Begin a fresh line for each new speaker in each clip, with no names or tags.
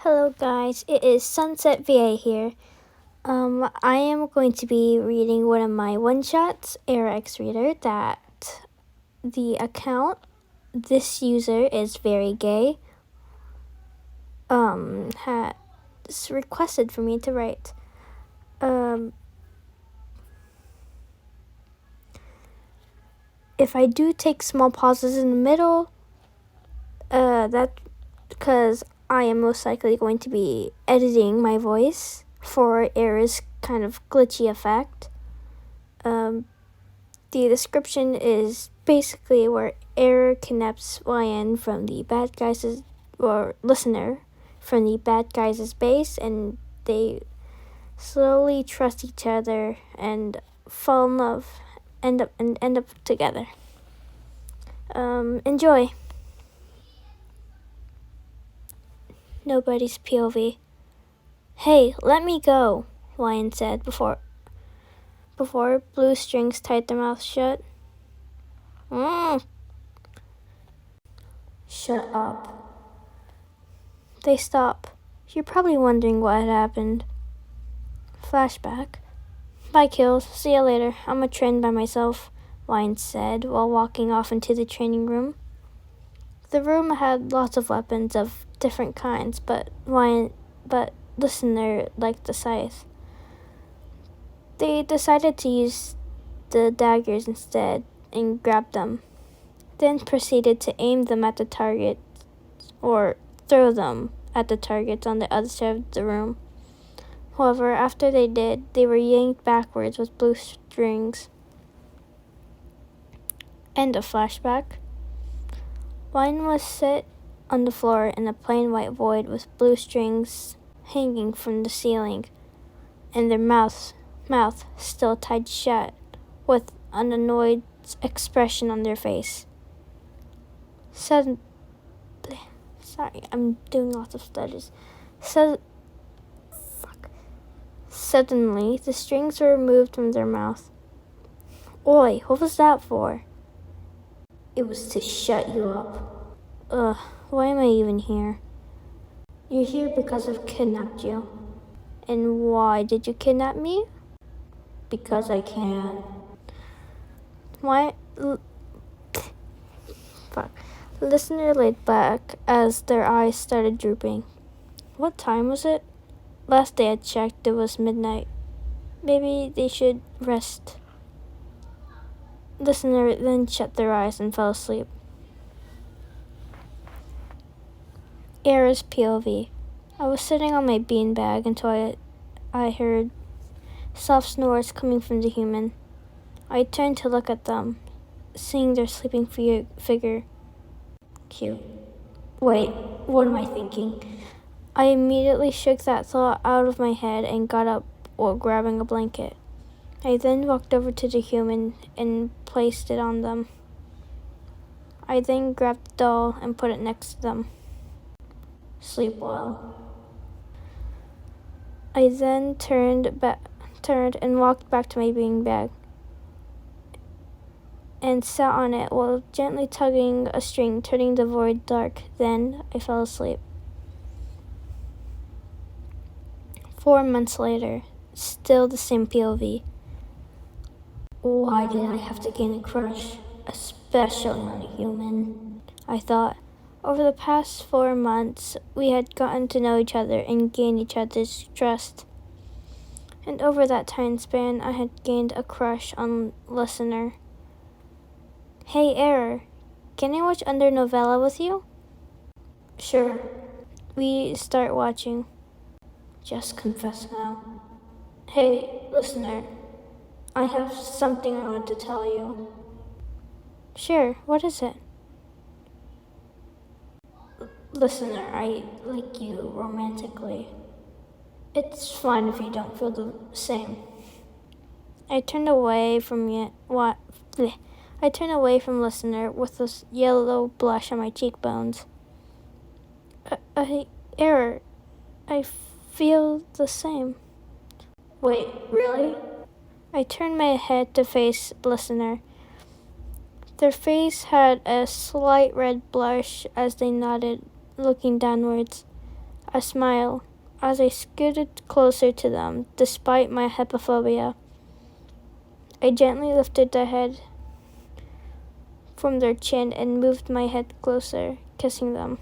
Hello guys, it is Sunset VA here. I am going to be reading one of my one-shots, AirX Reader, that the account, this user is very gay, has requested for me to write. If I do take small pauses in the middle, that's because I am most likely going to be editing my voice for Air's kind of glitchy effect. The description is basically where Air kidnaps YN from the bad guys' or listener from the bad guys' base, and they slowly trust each other and fall in love, end up together. Enjoy. Nobody's POV. Hey, let me go, YN said before Blue Strings tied their mouths shut. Shut up. They stop. You're probably wondering what had happened. Flashback. Bye, Kills. See you later. I'm a train by myself, YN said while walking off into the training room. The room had lots of weapons of different kinds, but Listener liked the scythe. They decided to use the daggers instead and grabbed them, then proceeded to aim them at the target or throw them at the targets on the other side of the room. However, after they did, they were yanked backwards with blue strings. End of flashback. Wine was set on the floor in a plain white void with blue strings hanging from the ceiling, and their mouth still tied shut, with an annoyed expression on their face. Sorry, I'm doing lots of stutters. Suddenly, the strings were removed from their mouth. Oi, what was that for? It was to shut you up. Why am I even here? You're here because I've kidnapped you. And why did you kidnap me? Because I can. Why? Listener laid back as their eyes started drooping. What time was it? Last day I checked, it was midnight. Maybe they should rest. Listener then shut their eyes and fell asleep. Air's POV. I was sitting on my beanbag until I heard soft snores coming from the human. I turned to look at them, seeing their sleeping figure. Cute. Wait, what am I thinking? I immediately shook that thought out of my head and got up while grabbing a blanket. I then walked over to the human and placed it on them. I then grabbed the doll and put it next to them. Sleep well. I then turned and walked back to my beanbag and sat on it while gently tugging a string, turning the void dark. Then I fell asleep. 4 months later, still the same POV. Why did I have to gain a crush, especially on a human? I thought. Over the past 4 months, we had gotten to know each other and gained each other's trust. And over that time span, I had gained a crush on Listener. Hey, Error, can I watch Under Novella with you? Sure. We start watching. Just confess now. Hey, Listener, I have something I want to tell you. Sure, what is it? Listener, I like you romantically. It's fine if you don't feel the same. I turned away from Listener with this yellow blush on my cheekbones. Error, I feel the same. Wait, really? I turned my head to face Listener. Their face had a slight red blush as they nodded, looking downwards. a smile as I scooted closer to them, despite my hepatophobia. I gently lifted the head from their chin and moved my head closer, kissing them.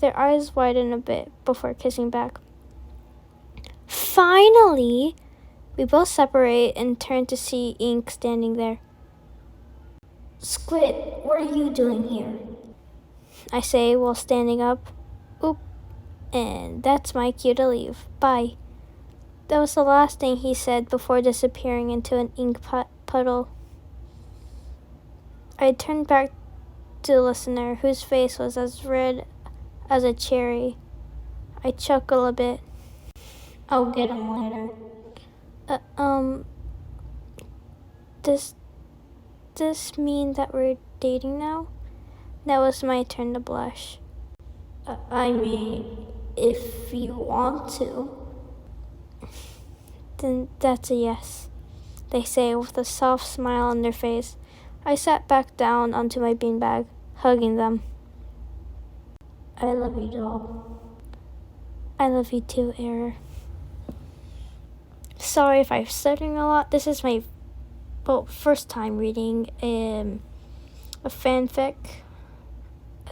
Their eyes widened a bit before kissing back. Finally, we both separate and turn to see Ink standing there.
Squid, what are you doing here?
I say while standing up. Oop, and that's my cue to leave. Bye. That was the last thing he said before disappearing into an ink puddle. I turned back to the listener, whose face was as red as a cherry. I chuckled a bit.
I'll get him later.
Does this mean that we're dating now? That was my turn to blush.
I mean, if you want to.
Then that's a yes, they say with a soft smile on their face. I sat back down onto my beanbag, hugging them.
I love you, doll.
I love you too, Error. Sorry if I'm stuttering a lot. This is my first time reading a fanfic,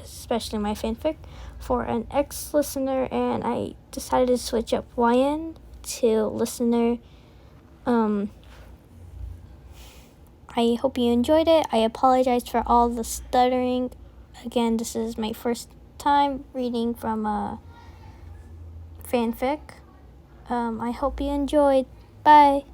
especially my fanfic, for an ex-listener, and I decided to switch up YN to listener. I hope you enjoyed it. I apologize for all the stuttering. Again, this is my first time reading from a fanfic. I hope you enjoyed. Bye.